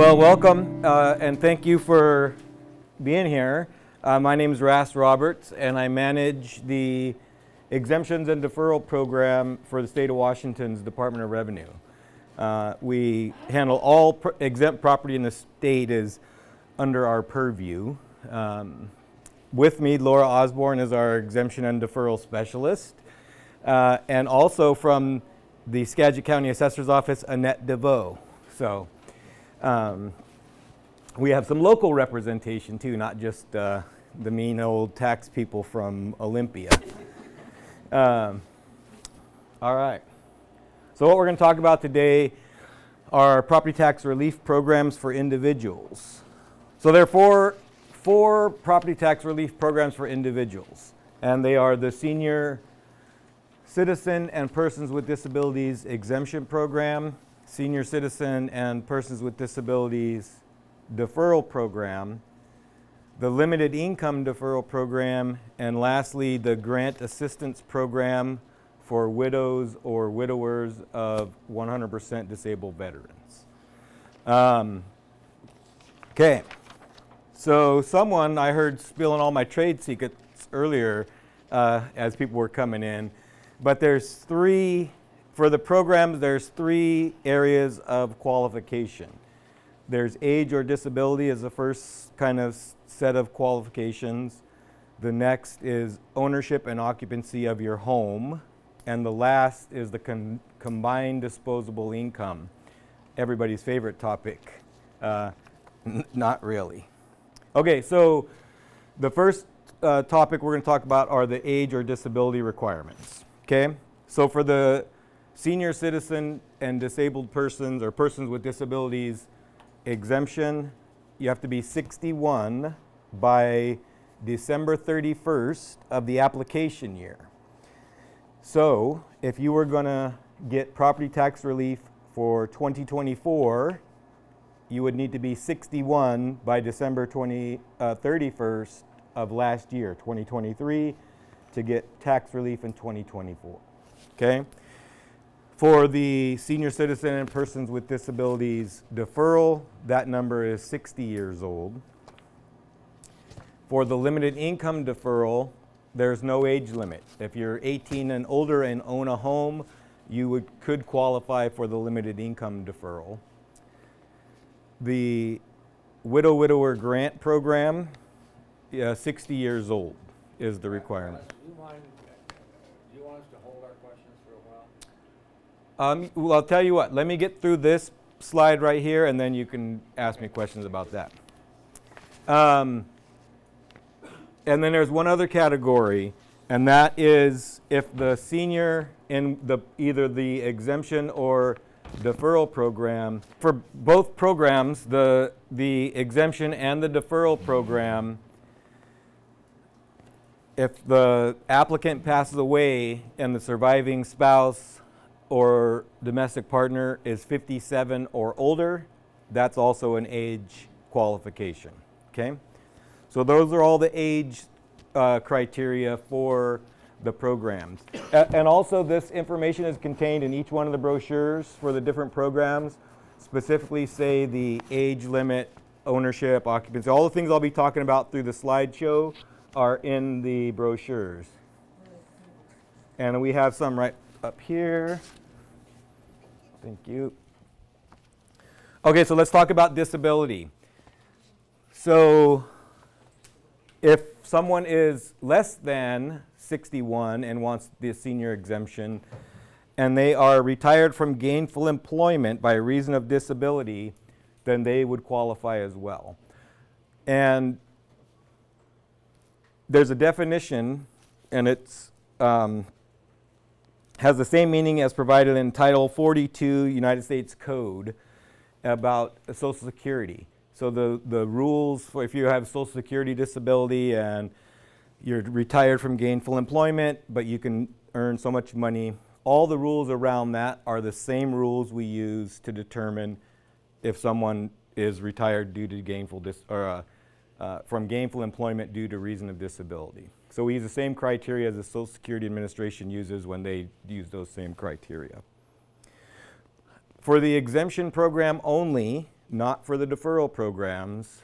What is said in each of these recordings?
Well, welcome and thank you for being here. My name is Ras Roberts and I manage the Exemptions and Deferral Program for the State of Washington's Department of Revenue. We handle all exempt property in the state is under our purview. With me, Laura Osborne is our Exemption and Deferral Specialist. And also from the Skagit County Assessor's Office, Annette DeVoe. So we have some local representation too, not just the mean old tax people from Olympia. All right. So what we're going to talk about today are property tax relief programs for individuals. So there are four property tax relief programs for individuals, and they are the Senior Citizen and Persons with Disabilities Exemption Program, Senior Citizen and Persons with Disabilities Deferral Program, the Limited Income Deferral Program, and lastly, the Grant Assistance Program for widows or widowers of 100% disabled veterans. Okay, so someone I heard spilling all my trade secrets earlier as people were coming in, but for the programs, there's three areas of qualification. There's age or disability as the first kind of set of qualifications. The next is ownership and occupancy of your home. And the last is the combined disposable income. Everybody's favorite topic. Not really. Okay, so the first topic we're going to talk about are the age or disability requirements. Okay, so for the senior citizen and disabled persons or persons with disabilities exemption, you have to be 61 by December 31st of the application year. So if you were going to get property tax relief for 2024, you would need to be 61 by December 31st of last year, 2023, to get tax relief in 2024. Okay? For the senior citizen and persons with disabilities deferral, that number is 60 years old. For the limited income deferral, there's no age limit. If you're 18 and older and own a home, you could qualify for the limited income deferral. The widower grant program, 60 years old is the requirement. Do you want us to hold our questions for a while? Well, I'll tell you what, let me get through this slide right here and then you can ask me questions about that. And then there's one other category, and that is if the senior in either the exemption or deferral program, for both programs, the exemption and the deferral program, if the applicant passes away and the surviving spouse or domestic partner is 57 or older, that's also an age qualification, okay? So those are all the age criteria for the programs. And also this information is contained in each one of the brochures for the different programs, specifically say the age limit, ownership, occupancy, all the things I'll be talking about through the slideshow are in the brochures. And we have some right up here. Thank you. Okay, so let's talk about disability. So if someone is less than 61 and wants the senior exemption, and they are retired from gainful employment by reason of disability, then they would qualify as well. And there's a definition, and it's has the same meaning as provided in Title 42 United States Code about Social Security. So the rules for if you have Social Security disability and you're retired from gainful employment, but you can earn so much money, all the rules around that are the same rules we use to determine if someone is retired due to from gainful employment due to reason of disability. So we use the same criteria as the Social Security Administration uses when they use those same criteria. For the exemption program only, not for the deferral programs,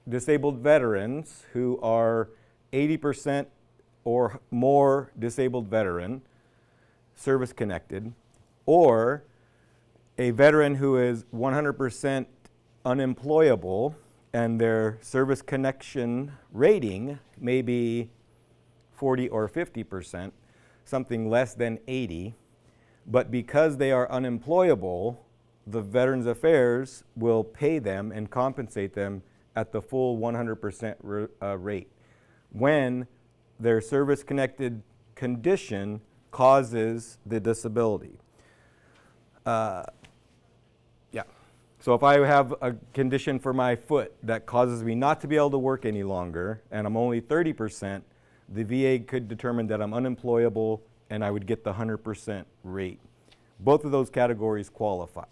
disabled veterans who are 80% or more disabled veteran, service connected, or a veteran who is 100% unemployable and their service connection rating may be 40 or 50%, something less than 80, but because they are unemployable, the Veterans Affairs will pay them and compensate them at the full 100% rate when their service-connected condition causes the disability. Yeah. So if I have a condition for my foot that causes me not to be able to work any longer, and I'm only 30%, the VA could determine that I'm unemployable and I would get the 100% rate. Both of those categories qualify.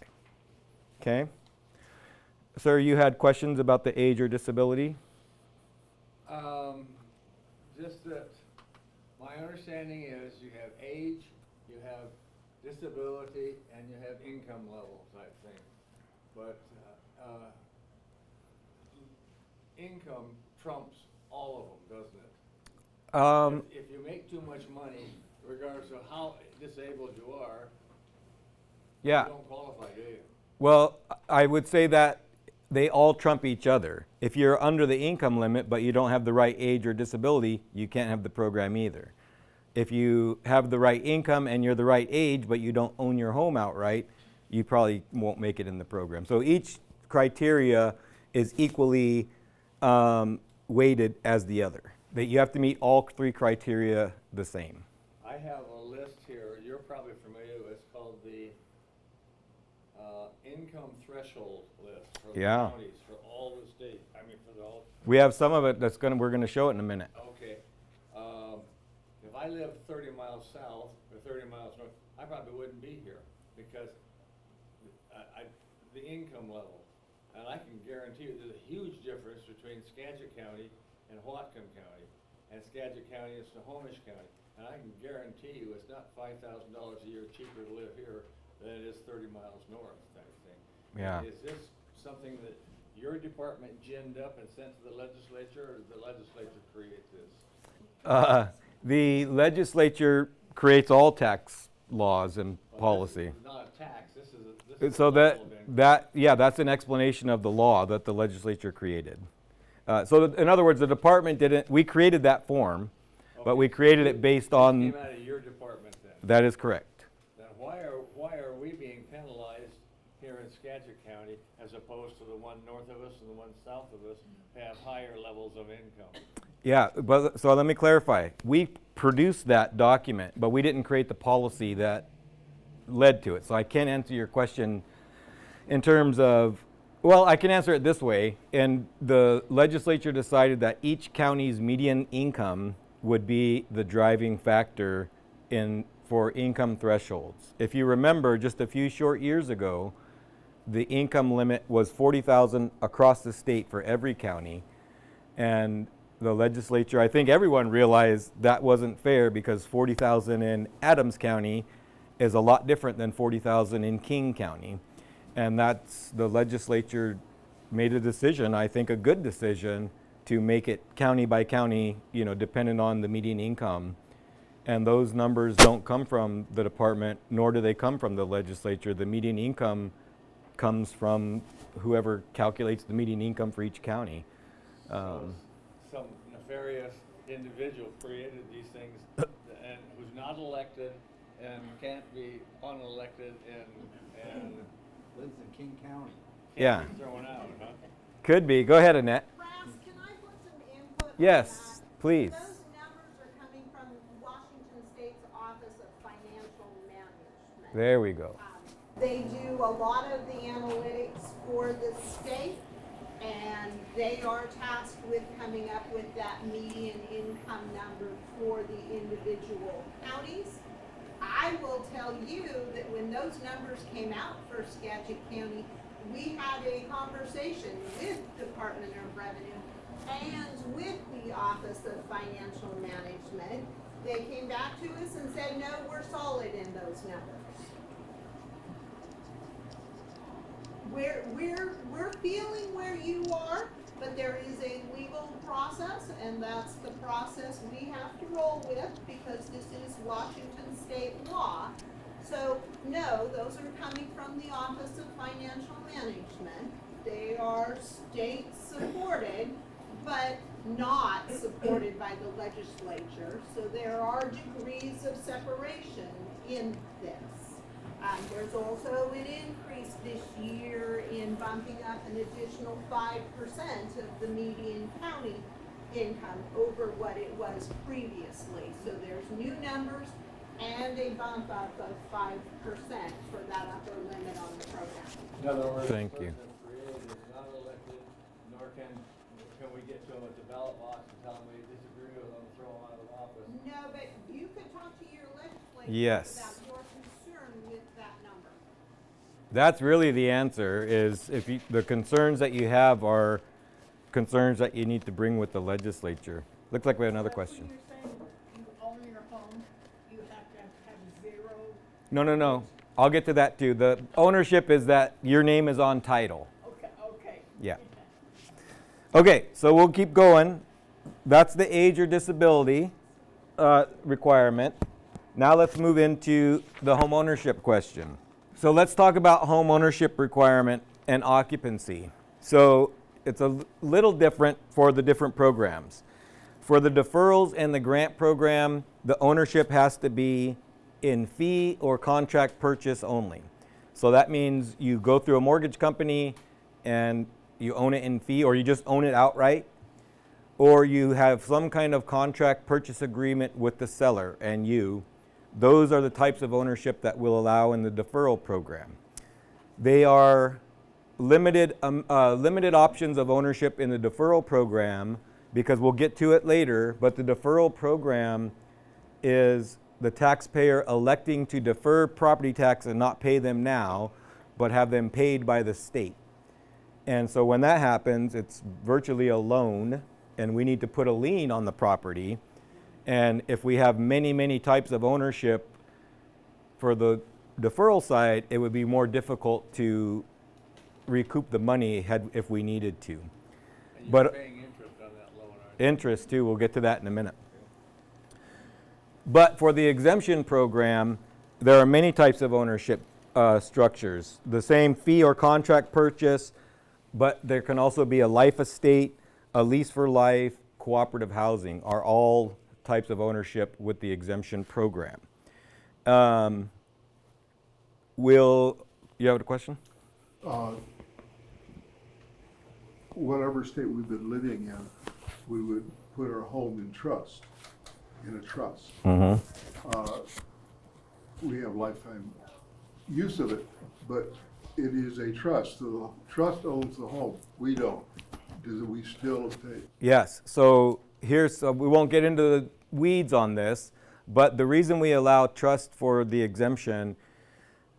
Okay? Sir, you had questions about the age or disability? Just that my understanding is you have age, you have disability, and you have income level type thing. But income trumps all of them, doesn't it? If you make too much money, regardless of how disabled you are, Yeah. you don't qualify, do you? Well, I would say that they all trump each other. If you're under the income limit but you don't have the right age or disability, you can't have the program either. If you have the right income and you're the right age but you don't own your home outright, you probably won't make it in the program. So each criteria is equally weighted as the other. That you have to meet all three criteria the same. I have a list here, you're probably familiar with, it's called the income threshold list for the Yeah. counties, for all the state, for the whole. We have some of it we're gonna show it in a minute. Okay. If I lived 30 miles south or 30 miles north, I probably wouldn't be here because the income level. And I can guarantee you there's a huge difference between Skagit County and Whatcom County, and Skagit County and Snohomish County. And I can guarantee you it's not $5,000 a year cheaper to live here than it is 30 miles north type thing. Yeah. Is this something that your department ginned up and sent to the legislature, or did the legislature create this? The legislature creates all tax laws and policy. This is not a tax, this is So a level of income. that's an explanation of the law that the legislature created. So in other words, the department we created that form, but we created it based This on. came out of your department then? That is correct. Then why are we being penalized here in Skagit County as opposed to the one north of us and the one south of us have higher levels of income? Yeah, but so let me clarify. We produced that document, but we didn't create the policy that led to it. So I can't answer your question in terms of, well, I can answer it this way. And the legislature decided that each county's median income would be the driving factor for income thresholds. If you remember, just a few short years ago, the income limit was $40,000 across the state for every county. And the legislature, I think everyone realized that wasn't fair because $40,000 in Adams County is a lot different than $40,000 in King County. And the legislature made a decision, I think a good decision, to make it county by county, dependent on the median income. And those numbers don't come from the department, nor do they come from the legislature. The median income comes from whoever calculates the median income for each county. Some nefarious individual created these things and who's not elected and can't be unelected and lives in King County. Yeah. can't be thrown out, huh? Could be. Go ahead, Annette. Raz, can I put some input on Yes, that? please. Those numbers are coming from Washington State's Office of Financial Management. There we go. They do a lot of the analytics for the state, and they are tasked with coming up with that median income number for the individual counties. I will tell you that when those numbers came out for Skagit County, we had a conversation with Department of Revenue and with the Office of Financial Management. They came back to us and said, no, we're solid in those numbers. we're feeling where you are, but there is a legal process, and that's the process we have to roll with, because this is Washington state law. So, no, those are coming from the Office of Financial Management. They are state supported, but not supported by the legislature. So there are degrees of separation in this. There's also an increase this year in bumping up an additional 5% of the median county income over what it was previously. So there's new numbers and a bump up of 5% for that upper limit on the program. In other words, Thank the you. person that's created is not elected, nor can we get to them at the ballot box and tell them we disagree with them, throw them out of office. No, but you could talk to your legislature Yes. about your concern with that number. That's really the answer, is if you, the concerns that you have are concerns that you need to bring with the legislature. Looks like we have another question. You're saying you own your home, you have to have zero. No. I'll get to that too. The ownership is that your name is on title. Okay. Yeah. Okay, so we'll keep going. That's the age or disability requirement. Now let's move into the home ownership question. So let's talk about home ownership requirement and occupancy. So it's a little different for the different programs. For the deferrals and the grant program, the ownership has to be in fee or contract purchase only. So that means you go through a mortgage company and you own it in fee, or you just own it outright, or you have some kind of contract purchase agreement with the seller and you. Those are the types of ownership that we'll allow in the deferral program. They are limited options of ownership in the deferral program, because we'll get to it later, but the deferral program is the taxpayer electing to defer property tax and not pay them now, but have them paid by the state. And so when that happens, it's virtually a loan, and we need to put a lien on the property. And if we have many types of ownership for the deferral side, it would be more difficult to recoup the money if we needed to. And But- you're paying interest on that loan, aren't you? Interest too, we'll get to that in a minute. But for the exemption program, there are many types of ownership structures. The same fee or contract purchase, but there can also be a life estate, a lease for life, cooperative housing are all types of ownership with the exemption program. You have a question? Whatever state we've been living in, we would put our home in a trust. We have lifetime use of it, but it is a trust. So the trust owns the home. We don't. Do we still take? Yes, so we won't get into the weeds on this, but the reason we allow trust for the exemption,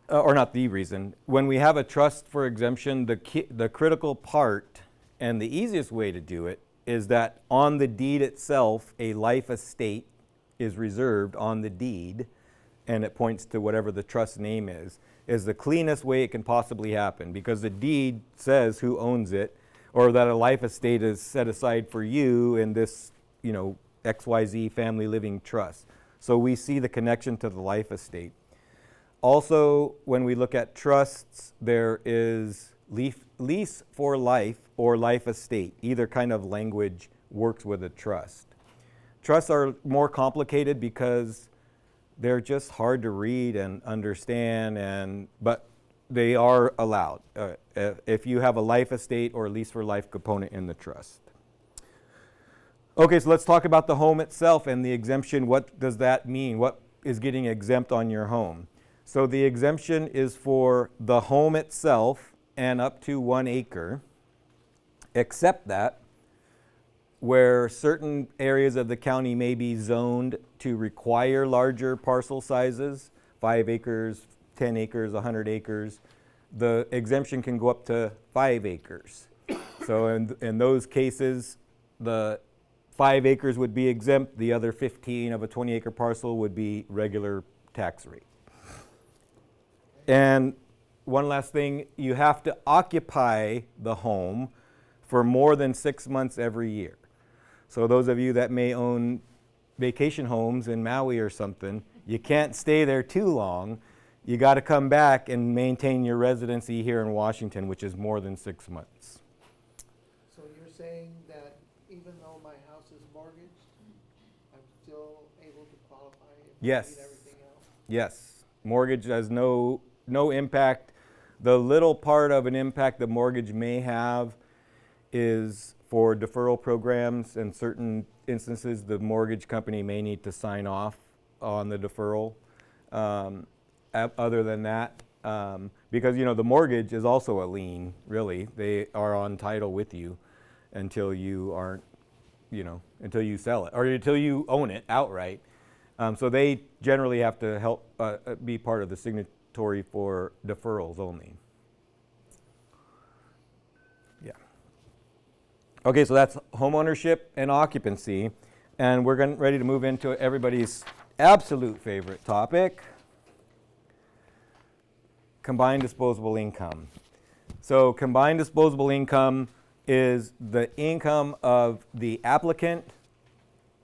or not the reason, when we have a trust for exemption, the critical part and the easiest way to do it is that on the deed itself, a life estate is reserved on the deed, and it points to whatever the trust name is the cleanest way it can possibly happen, because the deed says who owns it, or that a life estate is set aside for you in this, XYZ family living trust. So we see the connection to the life estate. Also, when we look at trusts, there is lease for life or life estate. Either kind of language works with a trust. Trusts are more complicated because they're just hard to read and understand, but they are allowed if you have a life estate or lease for life component in the trust. Okay, so let's talk about the home itself and the exemption. What does that mean? What is getting exempt on your home? So the exemption is for the home itself and up to 1 acre, except that where certain areas of the county may be zoned to require larger parcel sizes, 5 acres, 10 acres, 100 acres, the exemption can go up to 5 acres. So in those cases, the 5 acres would be exempt, the other 15 of a 20-acre parcel would be regular tax rate. And one last thing, you have to occupy the home for more than 6 months every year. So those of you that may own vacation homes in Maui or something, you can't stay there too long. You got to come back and maintain your residency here in Washington, which is more than 6 months. So you're saying that even though my house is mortgaged, I'm still able to qualify if I Yes. meet everything else? Yes, mortgage has no impact. The little part of an impact the mortgage may have is for deferral programs. In certain instances, the mortgage company may need to sign off on the deferral. Other than that, because the mortgage is also a lien, really. They are on title with you until you aren't, until you sell it or until you own it outright. So they generally have to help be part of the signatory for deferrals only. Yeah. Okay, so that's homeownership and occupancy, and we're ready to move into everybody's absolute favorite topic: combined disposable income. So combined disposable income is the income of the applicant,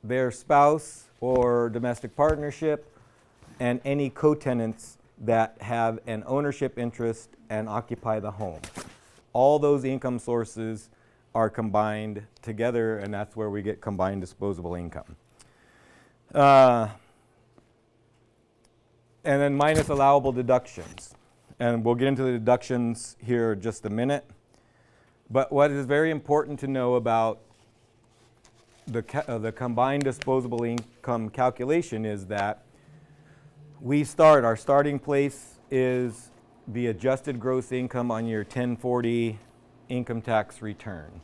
their spouse or domestic partnership, and any co-tenants that have an ownership interest and occupy the home. All those income sources are combined together, and that's where we get combined disposable income. And then minus allowable deductions. And we'll get into the deductions here in just a minute. But what is very important to know about the combined disposable income calculation is that our starting place is the adjusted gross income on your 1040 income tax return.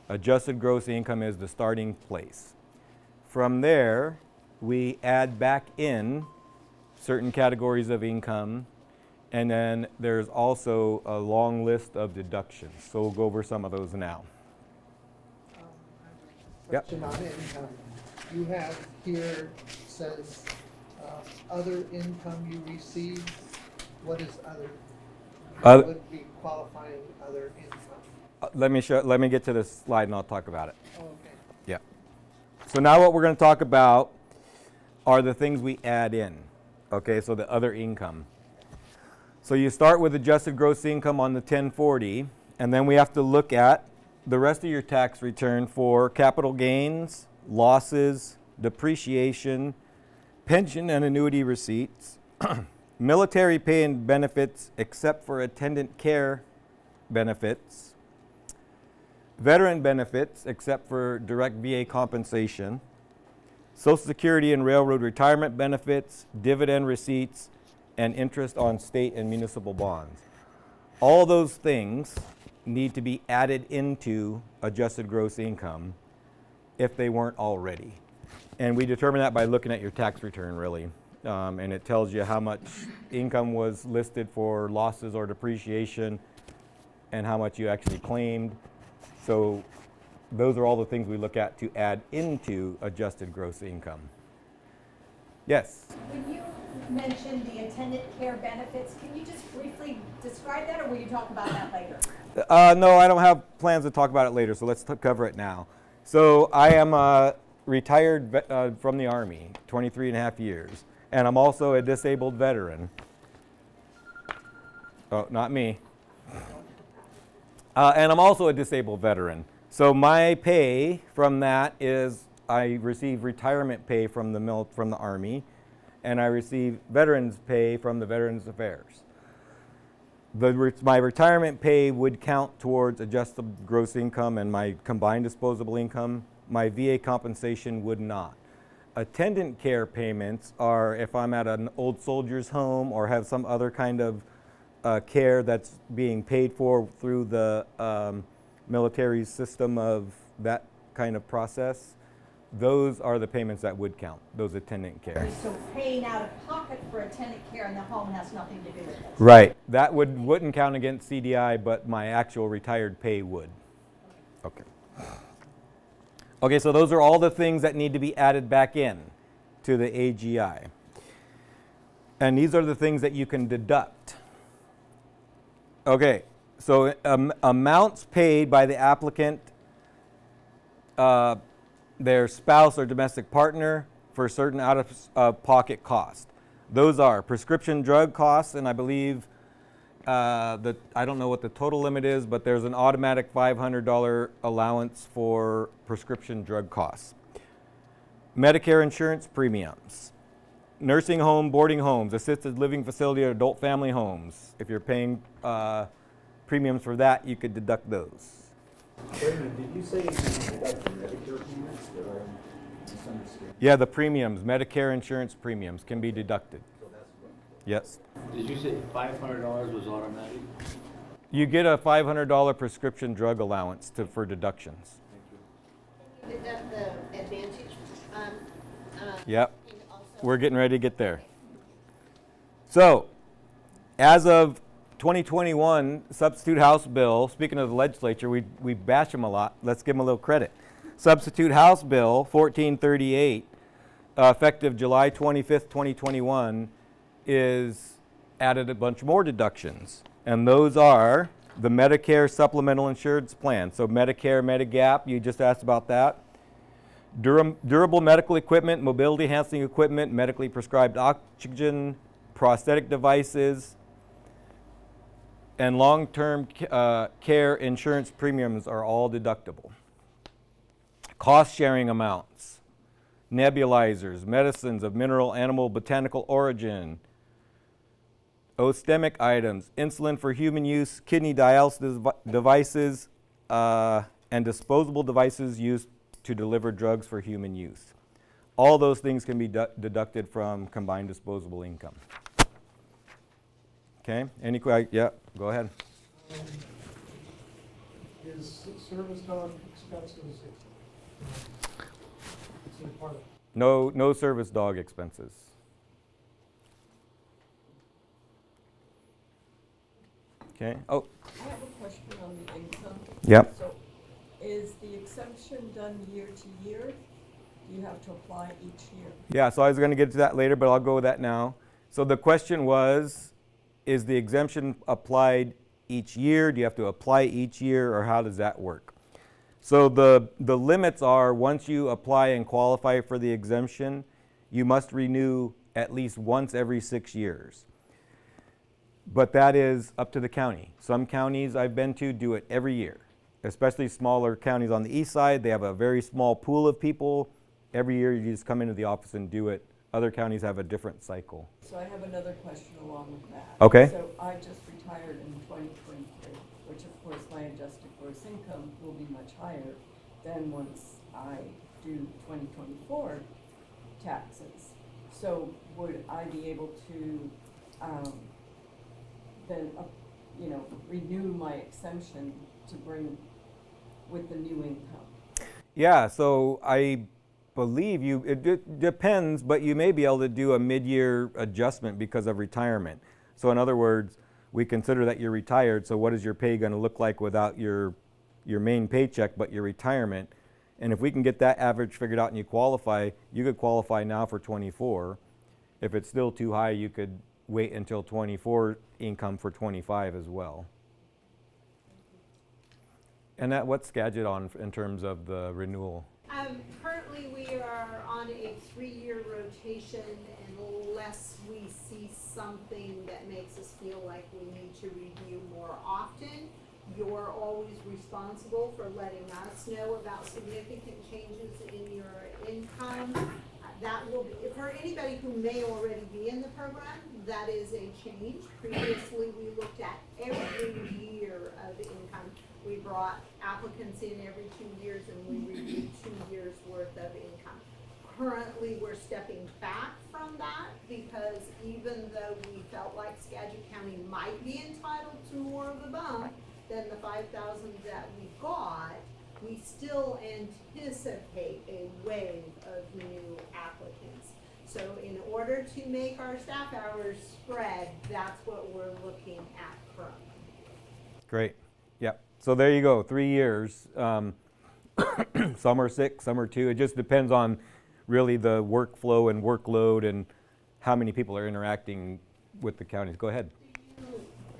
Adjusted gross income is the starting place. From there, we add back in certain categories of income, and then there's also a long list of deductions. So we'll go over some of those now. Yep. Question on income. You have here says other income you receive. What is other? What would be qualifying other income? Let me get to this slide and I'll talk about it. Oh, okay. Yeah. So now what we're going to talk about are the things we add in. Okay, so the other income. So you start with adjusted gross income on the 1040, and then we have to look at the rest of your tax return for capital gains, losses, depreciation, pension and annuity receipts, military pay and benefits except for attendant care benefits, veteran benefits except for direct VA compensation, Social Security and railroad retirement benefits, dividend receipts, and interest on state and municipal bonds. All those things need to be added into adjusted gross income if they weren't already. And we determine that by looking at your tax return, really. And it tells you how much income was listed for losses or depreciation and how much you actually claimed. So those are all the things we look at to add into adjusted gross income. Yes? When you mentioned the attendant care benefits, can you just briefly describe that, or will you talk about that later? No, I don't have plans to talk about it later, so let's cover it now. So I am retired from the Army, 23 and a half years, and I'm also a disabled veteran. Oh, not me. And I'm also a disabled veteran. So my pay from that is I receive retirement pay from the Army, and I receive veterans pay from the Veterans Affairs. My retirement pay would count towards adjusted gross income and my combined disposable income. My VA compensation would not. Attendant care payments are if I'm at an old soldier's home or have some other kind of care that's being paid for through the military system of that kind of process. Those are the payments that would count, those attendant care. So paying out of pocket for attendant care in the home has nothing to do with this? Right. That wouldn't count against CDI, but my actual retired pay would. Okay. Okay, so those are all the things that need to be added back in to the AGI. And these are the things that you can deduct. Okay, so amounts paid by the applicant, their spouse or domestic partner for certain out-of-pocket costs. Those are prescription drug costs, and I believe I don't know what the total limit is, but there's an automatic $500 allowance for prescription drug costs. Medicare insurance premiums. Nursing home, boarding homes, assisted living facility, or adult family homes. If you're paying premiums for that, you could deduct those. Wait a minute, did you say you can deduct the Medicare payments? Did I misunderstand? Yeah, the premiums, Medicare insurance premiums can be deducted. So that's what. Yes. Did you say $500 was automatic? You get a $500 prescription drug allowance for deductions. Thank you. Deduct the advantage, Yep. and also. We're getting ready to get there. So, as of 2021, substitute House bill, speaking of the legislature, we bash them a lot. Let's give them a little credit. Substitute House Bill 1438, effective July 25th, 2021, is added a bunch more deductions. And those are the Medicare Supplemental Insurance Plan. So Medicare, Medigap, you just asked about that. Durable medical equipment, mobility enhancing equipment, medically prescribed oxygen, prosthetic devices, and long-term care insurance premiums are all deductible. Cost-sharing amounts, nebulizers, medicines of mineral, animal, botanical origin, ostemic items, insulin for human use, kidney dialysis devices, and disposable devices used to deliver drugs for human use. All those things can be deducted from combined disposable income. Okay, yeah, go ahead. Is service dog expenses, considered part of? No service dog expenses. Okay, oh, I have a question on the income. yep. So is the exemption done year to year? Do you have to apply each year? Yeah, so I was going to get to that later, but I'll go with that now. So the question was, is the exemption applied each year? Do you have to apply each year, or how does that work? So the limits are, once you apply and qualify for the exemption, you must renew at least once every 6 years. But that is up to the county. Some counties I've been to do it every year, especially smaller counties on the east side. They have a very small pool of people. Every year you just come into the office and do it. Other counties have a different cycle. So I have another question along with that. Okay. So I just retired in 2023, which of course my adjusted gross income will be much higher than once I do 2024 taxes. So would I be able to then, renew my exemption to bring with the new income? Yeah, so I believe it depends, but you may be able to do a mid-year adjustment because of retirement. So in other words, we consider that you're retired, so what is your pay going to look like without your main paycheck but your retirement? And if we can get that average figured out and you qualify, you could qualify now for 24. If it's still too high, you could wait until 24 income for 25 as well. And what's Skagit on in terms of the renewal? Currently, we are on a 3-year rotation unless we see something that makes us feel like we need to review more often. You're always responsible for letting us know about significant changes in your income. That will be, for anybody who may already be in the program, that is a change. Previously, we looked at every year of income. We brought applicants in every 2 years and we reviewed 2 years worth of income. Currently, we're stepping back from that because even though we felt like Skagit County might be entitled to more of a bump than the $5,000 that we got, we still anticipate a wave of new applicants. So in order to make our staff hours spread, that's what we're looking at currently. Great. Yep. So there you go, 3 years. Some are 6, some are 2. It just depends on really the workflow and workload and how many people are interacting with the counties. Go ahead. Do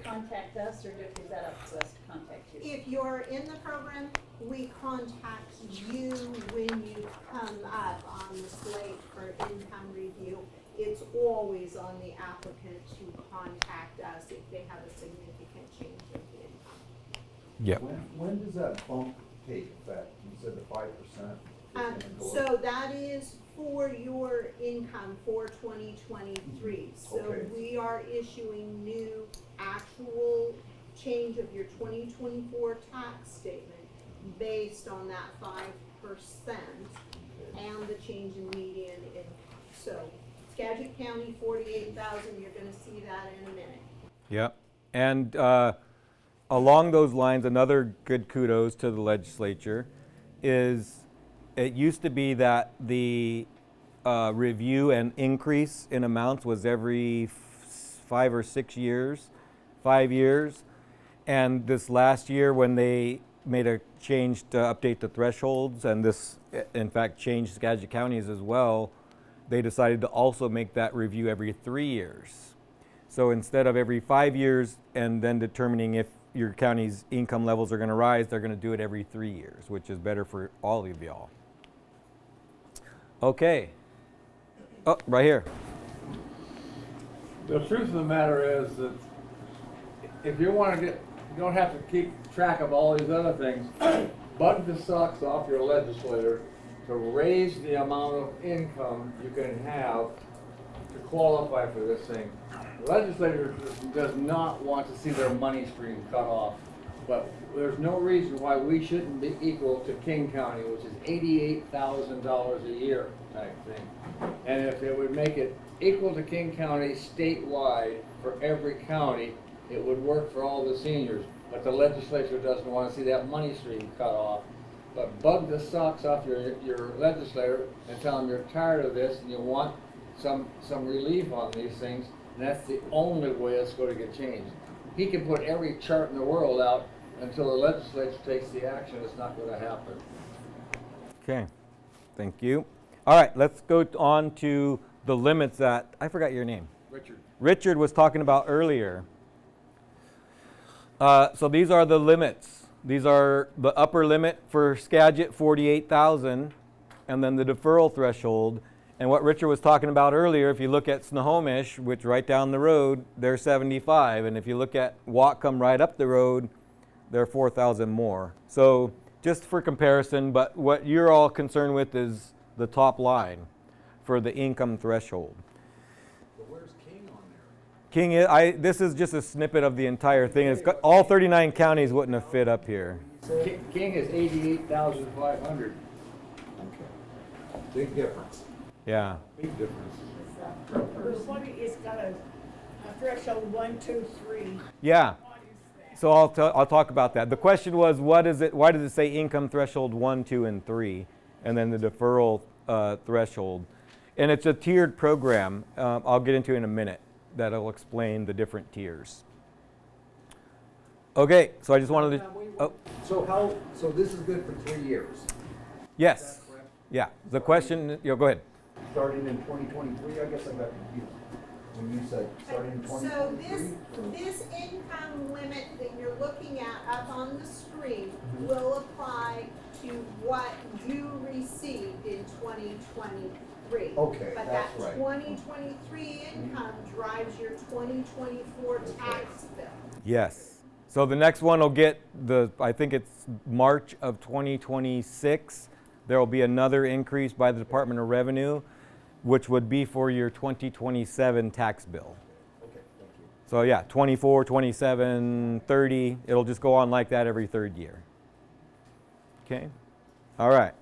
you contact us, or is that up to us to contact you? If you're in the program, we contact you when you come up on the slate for income review. It's always on the applicant to contact us if they have a significant change in the income. Yep. When does that bump take effect? You said the 5%? So that is for your income for 2023. So Okay. we are issuing new actual change of your 2024 tax statement based on that 5% and the change in median income. So Skagit County, 48,000, you're gonna see that in a minute. Yep. And along those lines, another good kudos to the legislature is it used to be that the review and increase in amounts was every 5 or 6 years, 5 years. And this last year when they made a change to update the thresholds, and this in fact changed Skagit counties as well, they decided to also make that review every 3 years. So instead of every 5 years and then determining if your county's income levels are going to rise, they're going to do it every 3 years, which is better for all of y'all. Okay. Oh, right here. The truth of the matter is that if you want to you don't have to keep track of all these other things, bug the socks off your legislator to raise the amount of income you can have to qualify for this thing. The legislature does not want to see their money stream cut off, but there's no reason why we shouldn't be equal to King County, which is $88,000 a year type thing. And if it would make it equal to King County statewide for every county, it would work for all the seniors. But the legislature doesn't want to see that money stream cut off. But bug the socks off your legislator and tell them you're tired of this and you want some relief on these things. And that's the only way it's going to get changed. He can put every chart in the world out until the legislature takes the action. It's not going to happen. Okay. Thank you. All right, let's go on to the limits that, I forgot your name. Richard was talking about earlier. So these are the limits. These are the upper limit for Skagit, 48,000, and then the deferral threshold. And what Richard was talking about earlier, if you look at Snohomish, which right down the road, they're 75. And if you look at Whatcom right up the road, they're 4,000 more. So just for comparison, but what you're all concerned with is the top line for the income threshold. But where's King on there? King is, this is just a snippet of the entire thing. It's got, all 39 counties wouldn't have fit up here. King is 88,500. Okay. Big difference. Yeah. Big difference. It's got a threshold 1, 2, 3. Yeah. So I'll talk about that. The question was, what is it? Why does it say income threshold 1, 2, and 3, and then the deferral threshold? And it's a tiered program. I'll get into in a minute. That'll explain the different tiers. Okay. So I just wanted to. Oh, So this is good for 3 years? yes. Is that correct? Yeah. The question. Go ahead. Starting in 2023, I guess I got confused. When you said starting in So 2023? this income limit that you're looking at up on the screen will apply to what you received in 2023. Okay, But that's that right. 2023 income drives your 2024 tax bill. Yes. So the next one will get I think it's March of 2026. There will be another increase by the Department of Revenue, which would be for your 2027 tax bill. Okay, thank you. So yeah, 24, 27, 30, it'll just go on like that every third year. Okay? All right.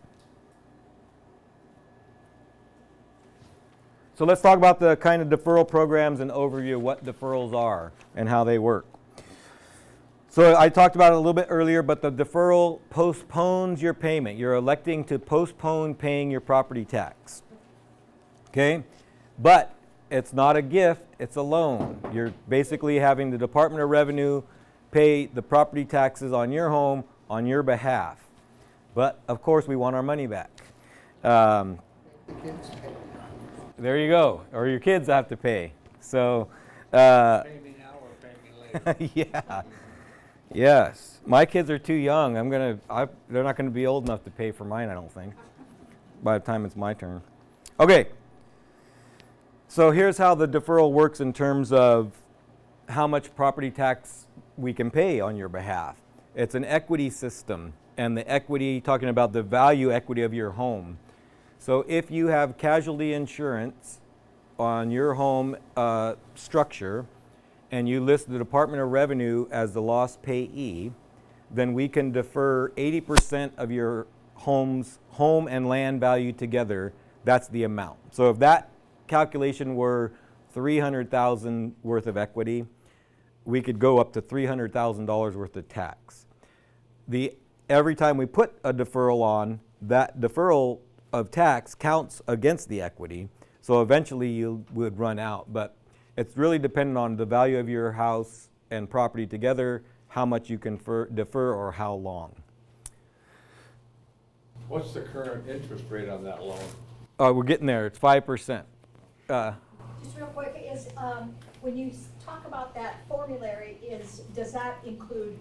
So let's talk about the kind of deferral programs and overview of what deferrals are and how they work. So I talked about it a little bit earlier, but the deferral postpones your payment. You're electing to postpone paying your property tax. Okay? But it's not a gift, it's a loan. You're basically having the Department of Revenue pay the property taxes on your home on your behalf. But of course, we want our money back. The kids pay. There you go. Or your kids have to pay. So, Pay me now or pay me later. Yeah. Yes. My kids are too young. They're not gonna be old enough to pay for mine, I don't think, by the time it's my turn. Okay. So here's how the deferral works in terms of how much property tax we can pay on your behalf. It's an equity system, and the equity, talking about the value equity of your home. So if you have casualty insurance on your home structure, and you list the Department of Revenue as the lost payee, then we can defer 80% of your home's home and land value together. That's the amount. So if that calculation were $300,000 worth of equity, we could go up to $300,000 worth of tax. Every time we put a deferral on, that deferral of tax counts against the equity. So eventually you would run out, but it's really dependent on the value of your house and property together, how much you can defer or how long. What's the current interest rate on that loan? We're getting there. It's 5%. Just real quick, when you talk about that formulary, does that include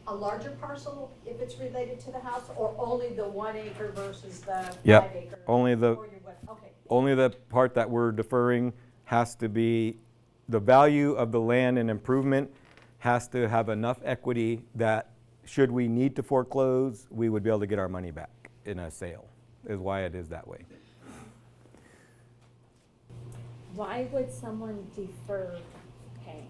a larger parcel if it's related to the house, or only the 1 acre versus the 5 Yep. acre? Only the Okay. Only the part that we're deferring has to be, the value of the land and improvement has to have enough equity that should we need to foreclose, we would be able to get our money back in a sale, is why it is that way. Why would someone defer paying?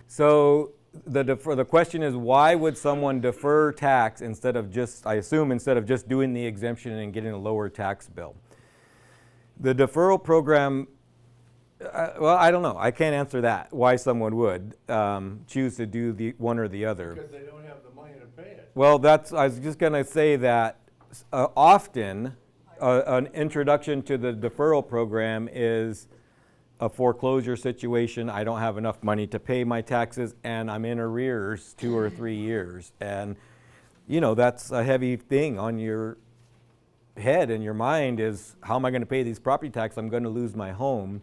So the question is, why would someone defer tax instead of just doing the exemption and getting a lower tax bill? The deferral program, well, I don't know. I can't answer that, why someone would choose to do the one or the other. Because they don't have the money to pay it. Well, I was just going to say that often an introduction to the deferral program is a foreclosure situation. I don't have enough money to pay my taxes and I'm in arrears 2 or 3 years. And, that's a heavy thing on your head and your mind is, how am I going to pay these property taxes? I'm going to lose my home.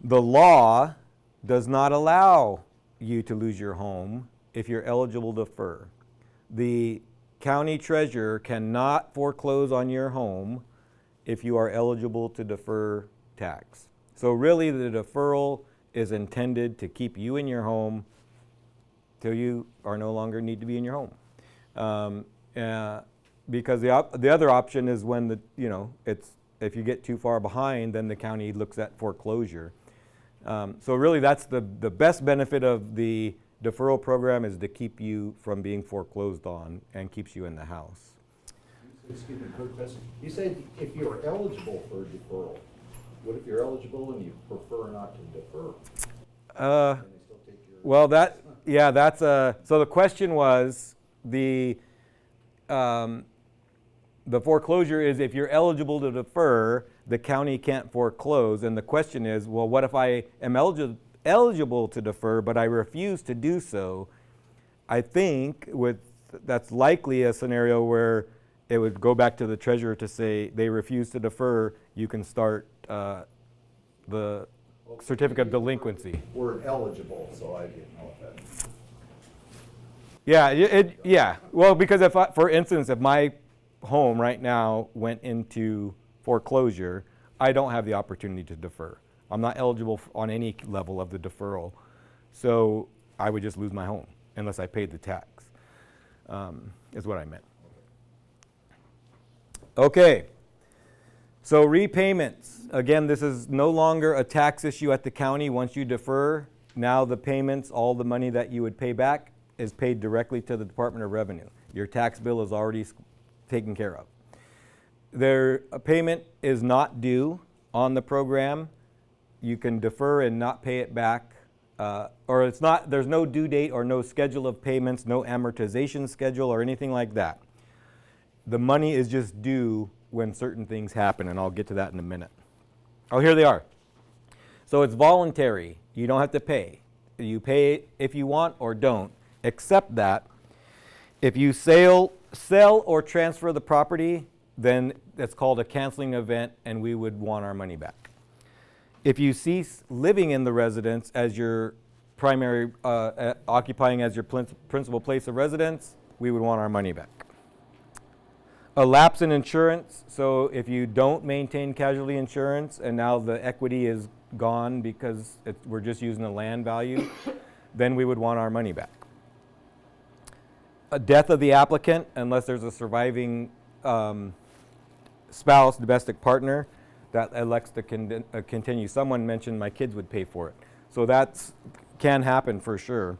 The law does not allow you to lose your home if you're eligible to defer. The county treasurer cannot foreclose on your home if you are eligible to defer tax. So really the deferral is intended to keep you in your home till you are no longer need to be in your home. Because the other option is when if you get too far behind, then the county looks at foreclosure. So really that's the best benefit of the deferral program is to keep you from being foreclosed on and keeps you in the house. Excuse me, quick question. You said if you're eligible for deferral. What if you're eligible and you prefer not to defer? Can they still take your... Well, so the question was, the foreclosure is if you're eligible to defer, the county can't foreclose. And the question is, well, what if I am eligible to defer, but I refuse to do so? I think that's likely a scenario where it would go back to the treasurer to say they refuse to defer, you can start the certificate of delinquency. Word eligible, so I didn't know what that meant. Yeah. Well, because for instance, if my home right now went into foreclosure, I don't have the opportunity to defer. I'm not eligible on any level of the deferral. So I would just lose my home unless I paid the tax, is what I meant. Okay. So repayments, again, this is no longer a tax issue at the county. Once you defer, now the payments, all the money that you would pay back is paid directly to the Department of Revenue. Your tax bill is already taken care of. A payment is not due on the program. You can defer and not pay it back, there's no due date or no schedule of payments, no amortization schedule or anything like that. The money is just due when certain things happen, and I'll get to that in a minute. Oh, here they are. So it's voluntary. You don't have to pay. You pay it if you want or don't, except that if you sell or transfer the property, then it's called a canceling event, and we would want our money back. If you cease living in the residence as your primary occupying as your principal place of residence, we would want our money back. A lapse in insurance, so if you don't maintain casualty insurance and now the equity is gone because we're just using the land value, then we would want our money back. A death of the applicant, unless there's a surviving spouse, domestic partner, that elects to continue. Someone mentioned my kids would pay for it. So that can happen for sure.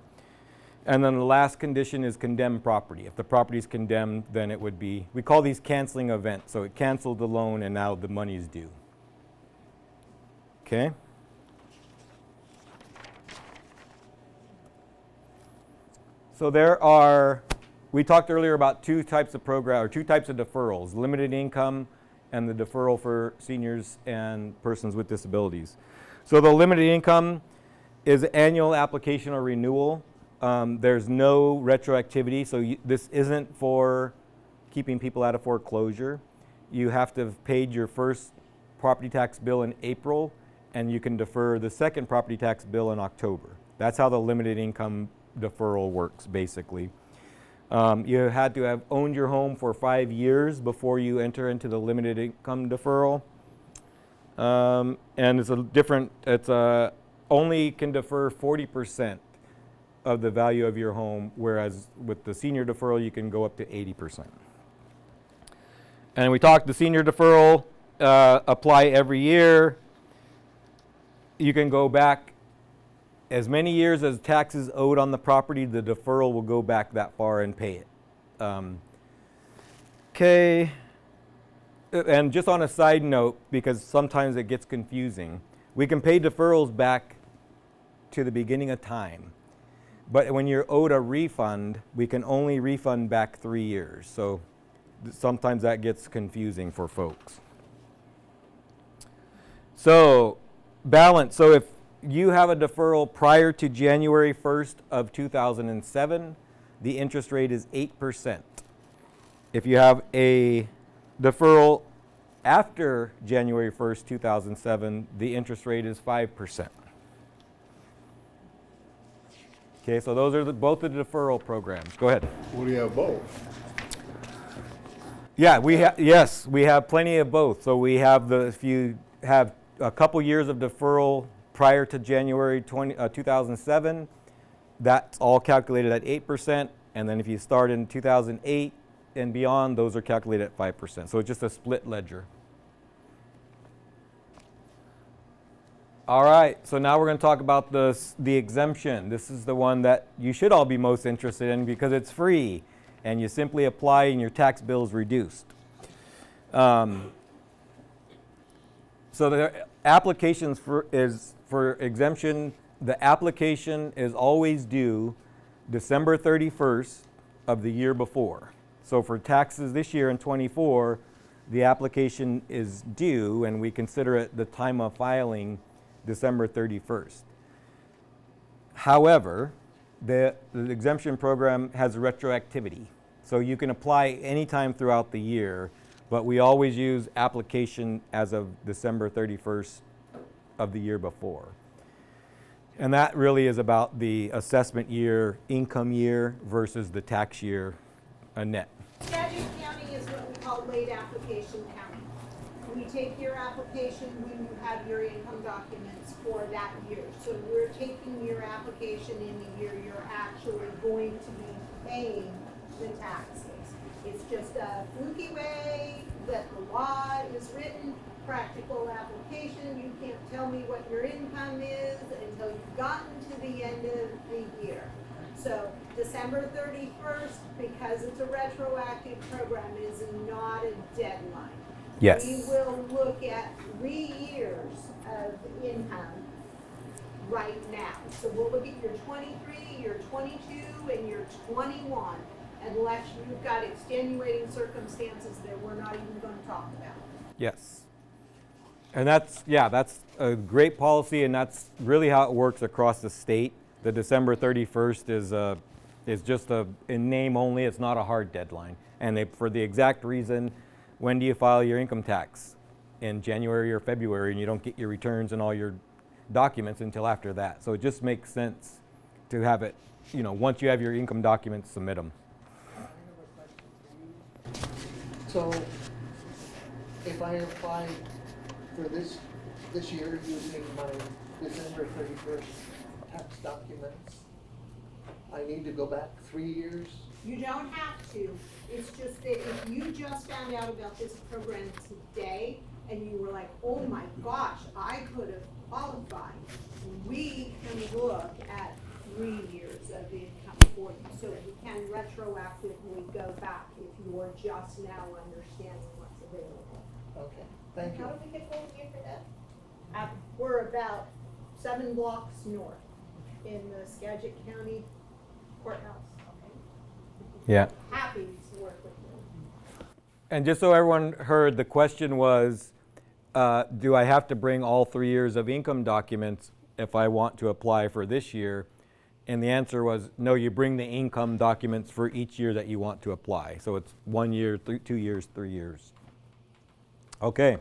And then the last condition is condemned property. If the property is condemned, then it would be, we call these canceling events. So it canceled the loan and now the money is due. Okay? So there are, we talked earlier about two types of deferrals, limited income and the deferral for seniors and persons with disabilities. So the limited income is annual application or renewal. There's no retroactivity, so this isn't for keeping people out of foreclosure. You have to have paid your first property tax bill in April, and you can defer the second property tax bill in October. That's how the limited income deferral works, basically. You had to have owned your home for 5 years before you enter into the limited income deferral. And it's a different, only can defer 40% of the value of your home, whereas with the senior deferral, you can go up to 80%. And we talked the senior deferral, apply every year. You can go back as many years as taxes owed on the property, the deferral will go back that far and pay it. Okay. And just on a side note, because sometimes it gets confusing, we can pay deferrals back to the beginning of time. But when you're owed a refund, we can only refund back 3 years. So sometimes that gets confusing for folks. So balance. So if you have a deferral prior to January 1st of 2007, the interest rate is 8%. If you have a deferral after January 1st, 2007, the interest rate is 5%. Okay, so those are both the deferral programs. Go ahead. What do you have both? Yeah, yes, we have plenty of both. So we have if you have a couple years of deferral prior to January 2007, that's all calculated at 8%. And then if you start in 2008 and beyond, those are calculated at 5%. So it's just a split ledger. All right, so now we're going to talk about the exemption. This is the one that you should all be most interested in because it's free and you simply apply and your tax bill is reduced. So the applications for exemption, the application is always due December 31st of the year before. So for taxes this year in 24, the application is due and we consider it the time of filing December 31st. However, the exemption program has retroactivity. So you can apply anytime throughout the year, but we always use application as of December 31st of the year before. And that really is about the assessment year, income year versus the tax year, a net. Skagit County is what we call late application county. We take your application when you have your income documents for that year. So we're taking your application in the year you're actually going to be paying the taxes. It's just a fluky way that the law is written, practical application. You can't tell me what your income is until you've gotten to the end of the year. So December 31st, because it's a retroactive program, is not a deadline. Yes. We will look at 3 years of income right now. So we'll look at your 23, your 22, and your 21, unless you've got extenuating circumstances that we're not even going to talk about. Yes. And that's a great policy, and that's really how it works across the state. The December 31st is just in name only. It's not a hard deadline. And for the exact reason, when do you file your income tax? In January or February, and you don't get your returns and all your documents until after that. So it just makes sense to have it, once you have your income documents, submit them. I have a question for you. So, if I apply for this year using my December 31st tax documents, I need to go back 3 years? You don't have to. It's just that if you just found out about this program today and you were like, oh my gosh, I could have qualified, we can look at 3 years of income for you. So you can retroactively go back if you're just now understanding what's available. Okay, thank you. How do we get going here for that? We're about 7 blocks north in the Skagit County courthouse. Yeah. Happy to work with you. And just so everyone heard, the question was, do I have to bring all 3 years of income documents if I want to apply for this year? And the answer was, no, you bring the income documents for each year that you want to apply. So it's 1 year, 2 years, 3 years. Okay.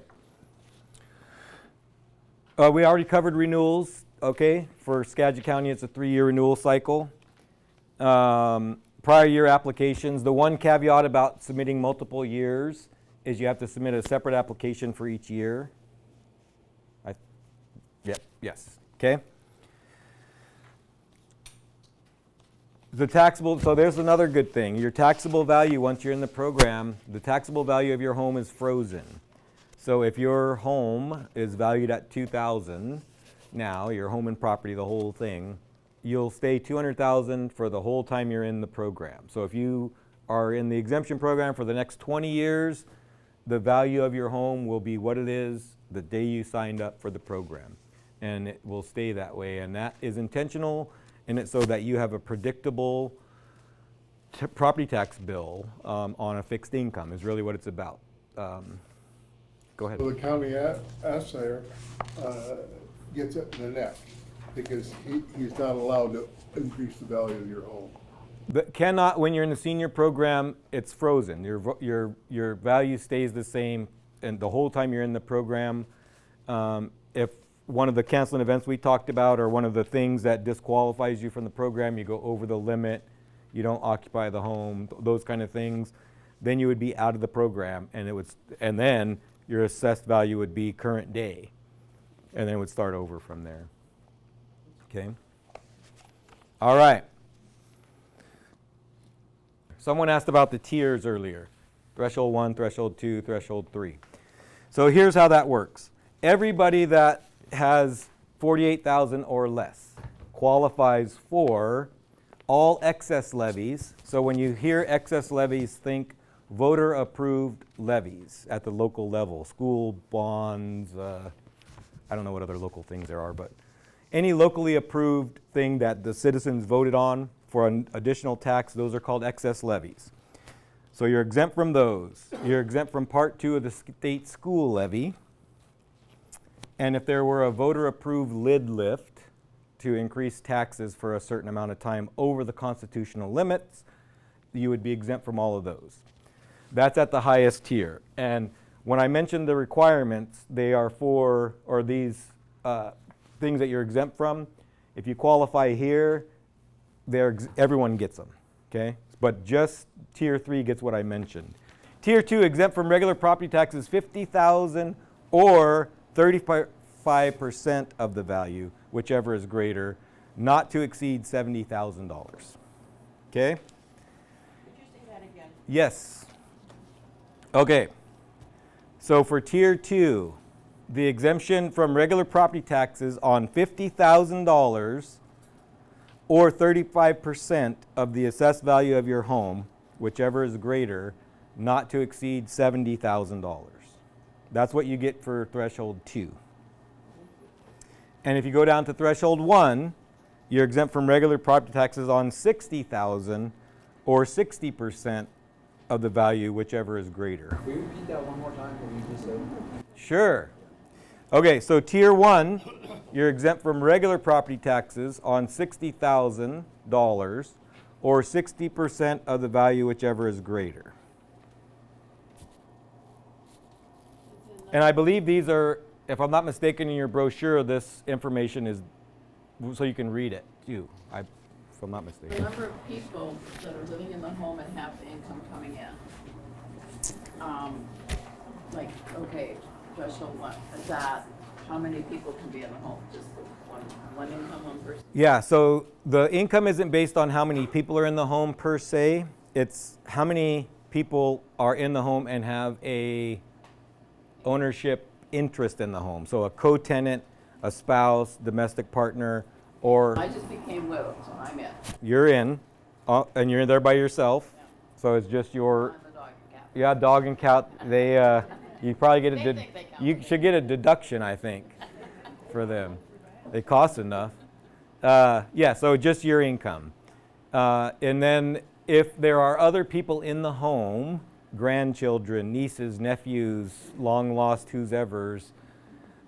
We already covered renewals, okay? For Skagit County, it's a 3-year renewal cycle. Prior year applications, the one caveat about submitting multiple years is you have to submit a separate application for each year. Yes, okay. The taxable, so there's another good thing. Your taxable value, once you're in the program, the taxable value of your home is frozen. So if your home is valued at $2,000 now, your home and property, the whole thing, you'll stay $200,000 for the whole time you're in the program. So if you are in the exemption program for the next 20 years, the value of your home will be what it is the day you signed up for the program. And it will stay that way. And that is intentional, and it's so that you have a predictable property tax bill on a fixed income is really what it's about. Go ahead. So the county assayer gets it in the net, because he's not allowed to increase the value of your home. But cannot, when you're in the senior program, it's frozen. Your value stays the same, and the whole time you're in the program. If one of the canceling events we talked about, or one of the things that disqualifies you from the program, you go over the limit, you don't occupy the home, those kind of things, then you would be out of the program, and then your assessed value would be current day, and then it would start over from there. Okay. All right. Someone asked about the tiers earlier. Threshold 1, Threshold 2, Threshold 3. So here's how that works. Everybody that has $48,000 or less qualifies for all excess levies. So when you hear excess levies, think voter-approved levies at the local level. School bonds, I don't know what other local things there are, but any locally approved thing that the citizens voted on for an additional tax, those are called excess levies. So you're exempt from those. You're exempt from Part 2 of the state school levy. And if there were a voter-approved lid lift to increase taxes for a certain amount of time over the constitutional limits, you would be exempt from all of those. That's at the highest tier. And when I mentioned the requirements, they are for, or these things that you're exempt from, if you qualify here, everyone gets them, okay? But just Tier 3 gets what I mentioned. Tier 2, exempt from regular property taxes, $50,000 or 35% of the value, whichever is greater, not to exceed $70,000. Okay? Could you say that again? Yes. Okay. So for Tier 2, the exemption from regular property taxes on $50,000 or 35% of the assessed value of your home, whichever is greater, not to exceed $70,000. That's what you get for Threshold 2. And if you go down to Threshold 1, you're exempt from regular property taxes on $60,000 or 60% of the value, whichever is greater. Can we repeat that one more time, what you just said? Sure. Okay, so Tier 1, you're exempt from regular property taxes on $60,000 or 60% of the value, whichever is greater. And I believe these are, if I'm not mistaken, in your brochure, this information is so you can read it too. if I'm not The mistaken. number of people that are living in the home and have the income coming in. Like, okay, threshold one, is that, how many people can be in the home? Just the one income, one person? Yeah, so the income isn't based on how many people are in the home per se. It's how many people are in the home and have a ownership interest in the home. So a co-tenant, a spouse, domestic partner, or I just became widowed, so I'm in. you're in, and you're there by yourself. So it's just your, I'm the dog and cat. yeah, dog and cat. They, you probably get a, They think they count. you should get a deduction, I think, for them. They cost enough. Yeah, so just your income. And then if there are other people in the home, grandchildren, nieces, nephews, long lost whoever's,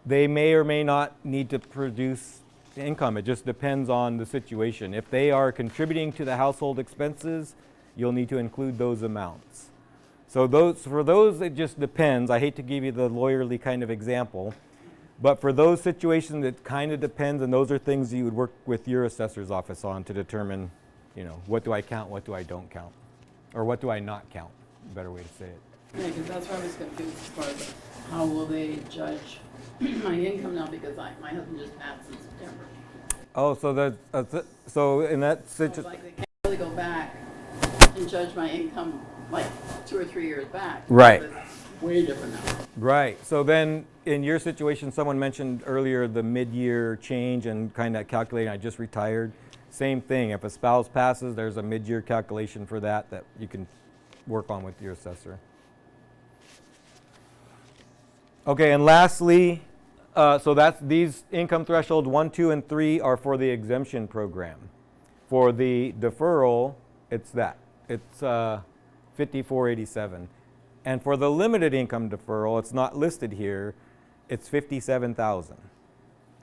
they may or may not need to produce income. It just depends on the situation. If they are contributing to the household expenses, you'll need to include those amounts. So for those, it just depends. I hate to give you the lawyerly kind of example, but for those situations, it kind of depends, and those are things you would work with your assessor's office on to determine, what do I count, what do I don't count, or what do I not count, better way to say it. Yeah, because that's where I was confused as far as how will they judge my income now, because my husband just passed in September. Oh, so in that So it's situation, like they can't really go back and judge my income like 2 or 3 years back. Right. Because it's way different now. right. So then in your situation, someone mentioned earlier the mid-year change and kind of calculating, I just retired. Same thing. If a spouse passes, there's a mid-year calculation for that you can work on with your assessor. Okay, and lastly, so that's these income thresholds 1, 2, and 3 are for the exemption program. For the deferral, it's that. It's 5487. And for the limited income deferral, it's not listed here. It's 57,000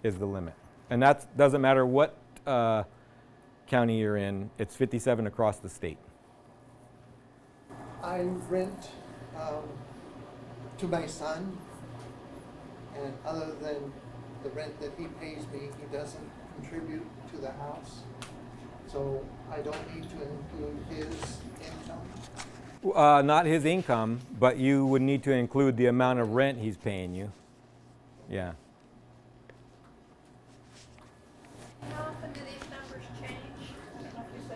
is the limit. And that doesn't matter what county you're in. It's 57 across the state. I rent to my son, and other than the rent that he pays me, he doesn't contribute to the house. So I don't need to include his income. Not his income, but you would need to include the amount of rent he's paying you. Yeah. How often do these numbers change?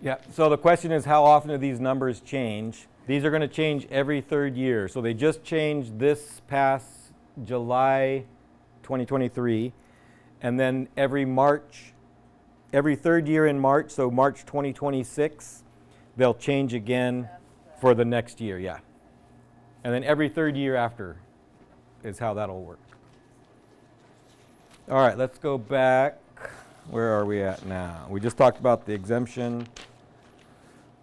Yeah, so the question is, how often do these numbers change? These are going to change every 3rd year. So they just changed this past July 2023, and then every 3rd year in March, so March 2026, they'll change again for the next year, yeah. And then every 3rd year after is how that'll work. All right, let's go back. Where are we at now? We just talked about the exemption.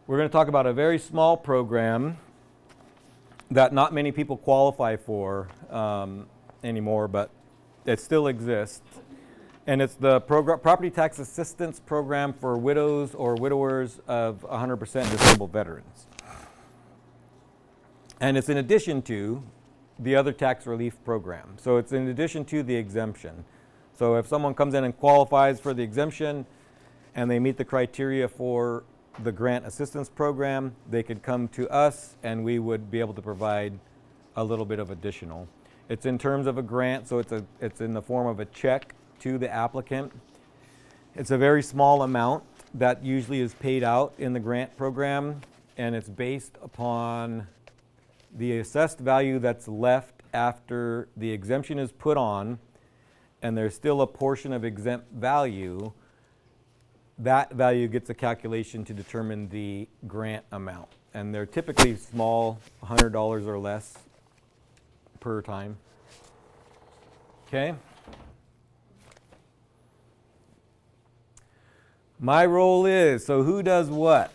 We're going to talk about a very small program that not many people qualify for anymore, but it still exists. And it's the Property Tax Assistance Program for widows or widowers of 100% disabled veterans. And it's in addition to the other tax relief program. So it's in addition to the exemption. So if someone comes in and qualifies for the exemption and they meet the criteria for the grant assistance program, they could come to us and we would be able to provide a little bit of additional. It's in terms of a grant, so it's in the form of a check to the applicant. It's a very small amount that usually is paid out in the grant program, and it's based upon the assessed value that's left after the exemption is put on, and there's still a portion of exempt value. That value gets a calculation to determine the grant amount. And they're typically small, $100 or less per time. Okay? My role is, so who does what?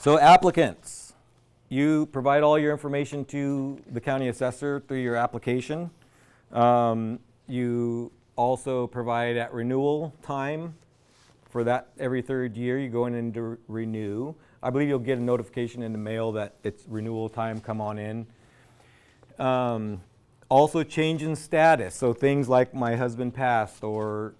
So applicants, you provide all your information to the county assessor through your application. You also provide at renewal time for that every 3rd year. You go in and renew. I believe you'll get a notification in the mail that it's renewal time, come on in. Also change in status, so things like my husband passed or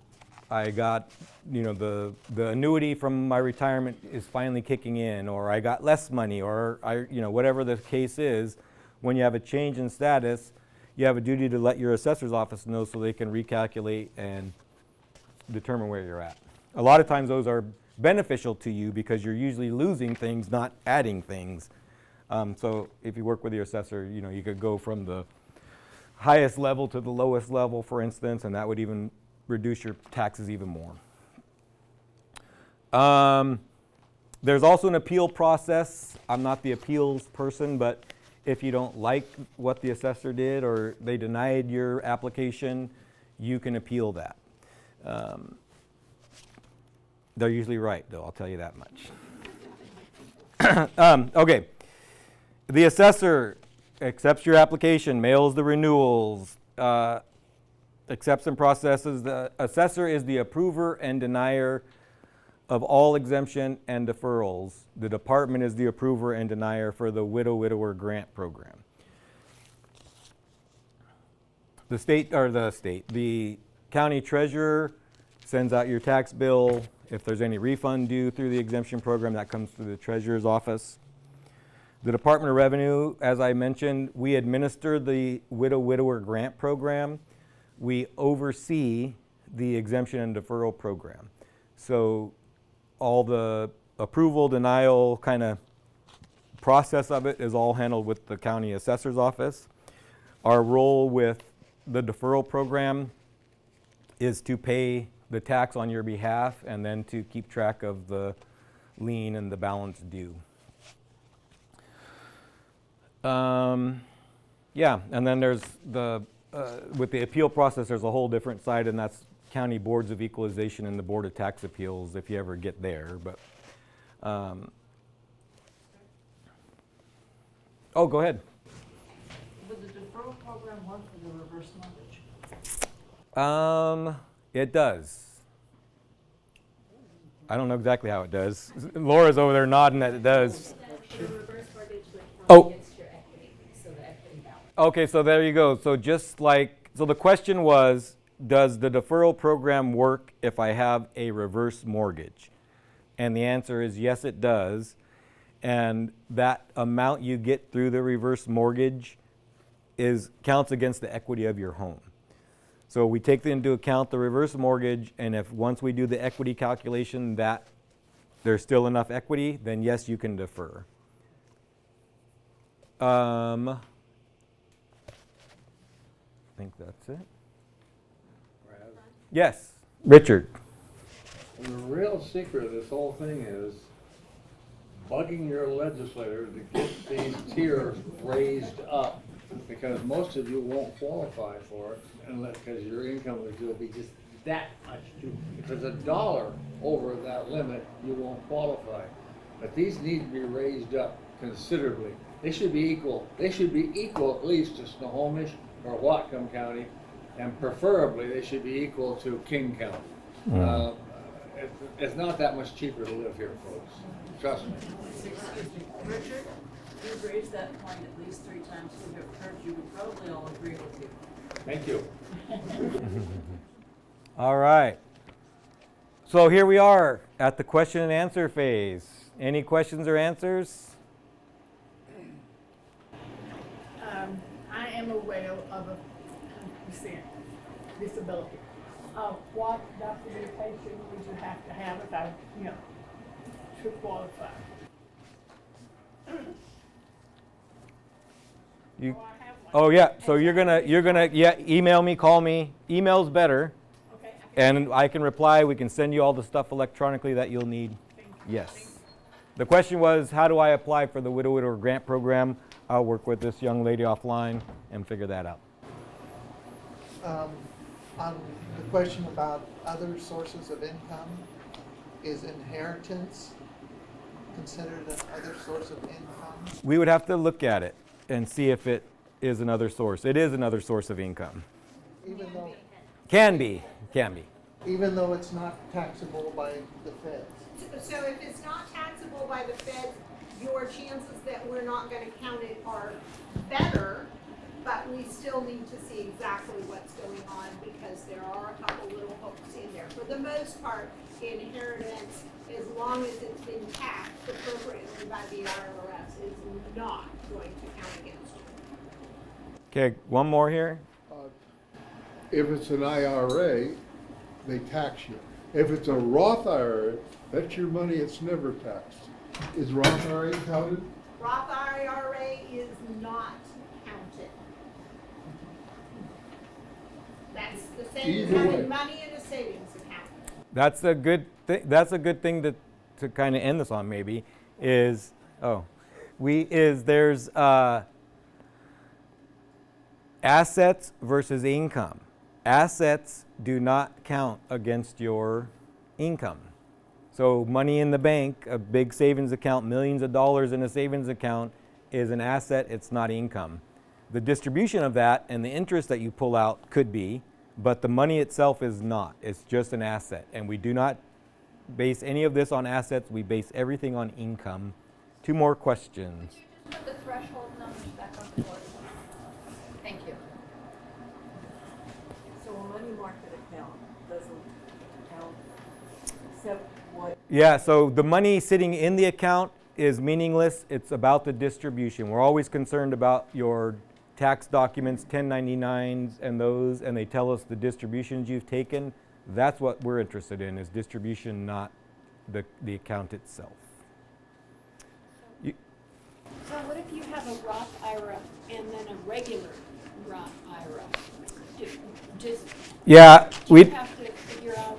I got, the annuity from my retirement is finally kicking in, or I got less money, or whatever the case is, when you have a change in status, you have a duty to let your assessor's office know so they can recalculate and determine where you're at. A lot of times those are beneficial to you because you're usually losing things, not adding things. So if you work with your assessor, you could go from the highest level to the lowest level, for instance, and that would even reduce your taxes even more. There's also an appeal process. I'm not the appeals person, but if you don't like what the assessor did or they denied your application, you can appeal that. They're usually right, though, I'll tell you that much. Okay. The assessor accepts your application, mails the renewals, accepts and processes. The assessor is the approver and denier of all exemption and deferrals. The department is the approver and denier for the widower grant program. The county treasurer sends out your tax bill. If there's any refund due through the exemption program, that comes through the treasurer's office. The Department of Revenue, as I mentioned, we administer the widower grant program. We oversee the exemption and deferral program. So all the approval, denial kind of process of it is all handled with the county assessor's office. Our role with the deferral program is to pay the tax on your behalf and then to keep track of the lien and the balance due. Yeah, and then there's with the appeal process, there's a whole different side, and that's county boards of equalization and the Board of Tax Appeals, if you ever get there. But oh, go ahead. Would the deferral program work for the reverse mortgage? It does. I don't know exactly how it does. Laura's over there nodding that it does. The reverse mortgage would Oh. count against your equity, so the equity balance. Okay, so there you go. So so the question was, does the deferral program work if I have a reverse mortgage? And the answer is yes, it does. And that amount you get through the reverse mortgage counts against the equity of your home. So we take into account the reverse mortgage, and if once we do the equity calculation that there's still enough equity, then yes, you can defer. I think that's it. Yes, Richard. The real secret of this whole thing is bugging your legislator to get these tiers raised up, because most of you won't qualify for it because your income will be just that much too. If it's $1 over that limit, you won't qualify. But these need to be raised up considerably. They should be equal. They should be equal at least to Snohomish or Whatcom County, and preferably they should be equal to King County. It's not that much cheaper to live here, folks. Trust me. Excuse me, Richard, you've raised that point at least 3 times, so I've heard you would probably all agree with you. Thank you. All right. So here we are at the question and answer phase. Any questions or answers? I am a widow of a 100% disability. What documentation would you have to have if I, to qualify? You, Oh, I have one. oh yeah. So you're gonna email me, call me. Email's better, Okay, I can, and I can reply. We can send you all the stuff electronically that you'll need. thank you. Yes. The question was, how do I apply for the widower grant program? I'll work with this young lady offline and figure that out. On the question about other sources of income, is inheritance considered another source of income? We would have to look at it and see if it is another source. It is another source of income. Even though, Can be. even though it's not taxable by the feds? So if it's not taxable by the feds, your chances that we're not gonna count it are better, but we still need to see exactly what's going on because there are a couple little hooks in there. But the most part, inheritance, as long as it's been taxed appropriately by the IRS, is not going to count against you. Okay, one more here. If it's an IRA, they tax you. If it's a Roth IRA, that's your money, it's never taxed. Is Roth IRA counted? Roth IRA is not counted. That's the same as Either way. having money in a savings account. That's a good thing. That's a good thing to kind of end this on. Maybe is there's assets versus income. Assets do not count against your income. So money in the bank, a big savings account, millions of dollars in a savings account is an asset, it's not income. The distribution of that and the interest that you pull out could be, but the money itself is not. It's just an asset. And we do not base any of this on assets, we base everything on income. 2 more questions. Could you just put the threshold numbers back on the board? Thank you. So a money market account doesn't count except what, Yeah, so the money sitting in the account is meaningless. It's about the distribution. We're always concerned about your tax documents, 1099s and those, and they tell us the distributions you've taken. That's what we're interested in, is distribution, not the account itself. So what if you have a Roth IRA and then a regular Roth IRA? Yeah, Do you have to figure out,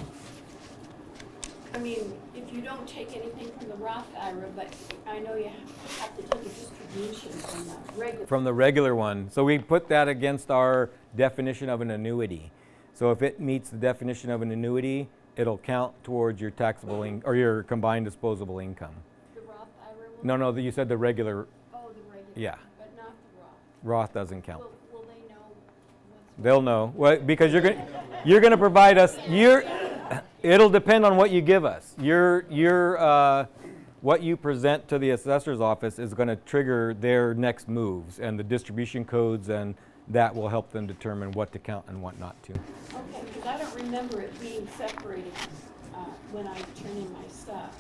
I mean, if you don't take anything from the Roth IRA, but I know you have to take a distribution from the regular. from the regular one. So we put that against our definition of an annuity. So if it meets the definition of an annuity, it'll count towards your taxable or your combined disposable income. The Roth IRA will? No, you said the regular. Oh, the regular. Yeah. But not the Roth. Roth doesn't count. Will they know what's? They'll know. Well, because you're going to provide us. It'll depend on what you give us. What you present to the assessor's office is going to trigger their next moves, and the distribution codes, and that will help them determine what to count and what not to. Okay, because I don't remember it being separated when I turn in my stuff.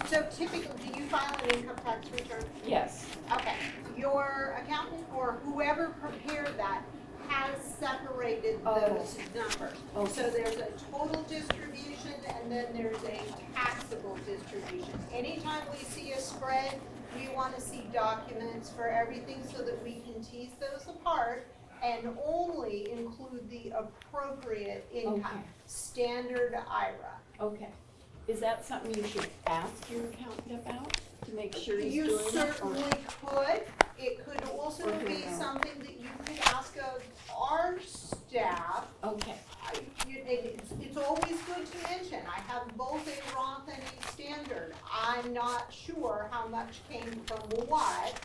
So typically, do you file an income tax return? Yes. Okay, your accountant or whoever prepared that has separated those numbers. Oh. So there's a total distribution and then there's a taxable distribution. Anytime we see a spread, we want to see documents for everything so that we can tease those apart and only include the appropriate income, Okay. standard IRA. Okay. Is that something you should ask your accountant about to make sure he's You doing it? certainly could. It could also Or be no. something that you could ask of our staff. Okay. It's always good to mention, I have both a Roth and a standard. I'm not sure how much came from what.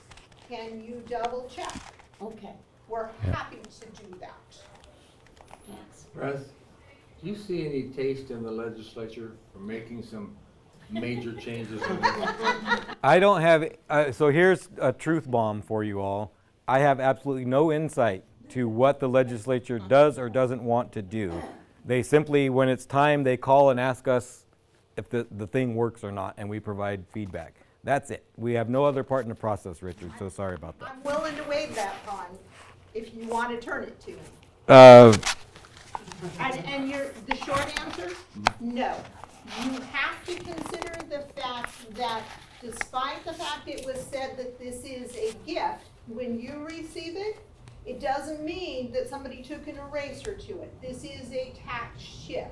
Can you double check? Okay. We're happy to do that. Thanks. Russ, do you see any taste in the legislature for making some major changes in this? I don't have, so here's a truth bomb for you all. I have absolutely no insight to what the legislature does or doesn't want to do. They simply, when it's time, they call and ask us if the thing works or not, and we provide feedback. That's it. We have no other part in the process, Richard, so sorry about that. I'm willing to waive that pond if you want to turn it to me. And the short answer, no. You have to consider the fact that despite the fact it was said that this is a gift, when you receive it, it doesn't mean that somebody took an eraser to it. This is a tax shift.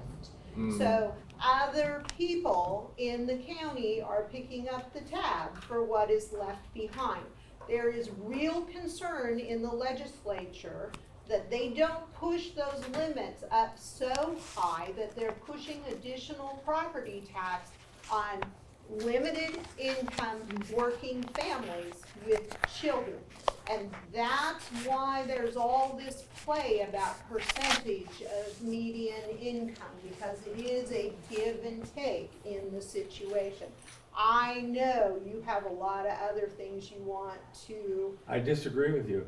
So other people in the county are picking up the tab for what is left behind. There is real concern in the legislature that they don't push those limits up so high that they're pushing additional property tax on limited income working families with children. And that's why there's all this play about percentage of median income, because it is a give and take in the situation. I know you have a lot of other things you want to. I disagree with you.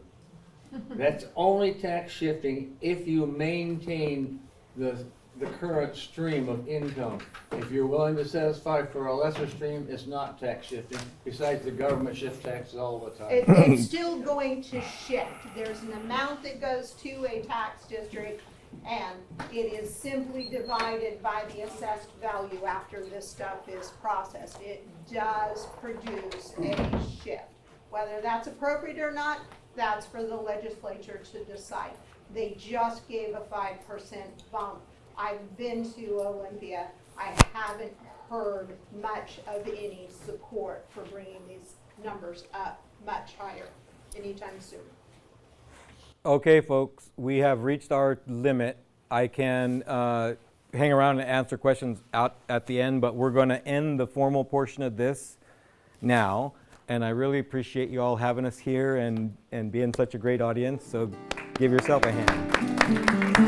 That's only tax shifting if you maintain the the current stream of income. If you're willing to satisfy for a lesser stream, it's not tax shifting. Besides, the government shifts taxes all the time. It's still going to shift. There's an amount that goes to a tax district, and it is simply divided by the assessed value after this stuff is processed. It does produce a shift. Whether that's appropriate or not, that's for the legislature to decide. They just gave a 5% bump. I've been to Olympia. I haven't heard much of any support for bringing these numbers up much higher anytime soon. Okay, folks, we have reached our limit. I can hang around and answer questions out at the end, but we're going to end the formal portion of this now. And I really appreciate you all having us here and being such a great audience. So give yourself a hand.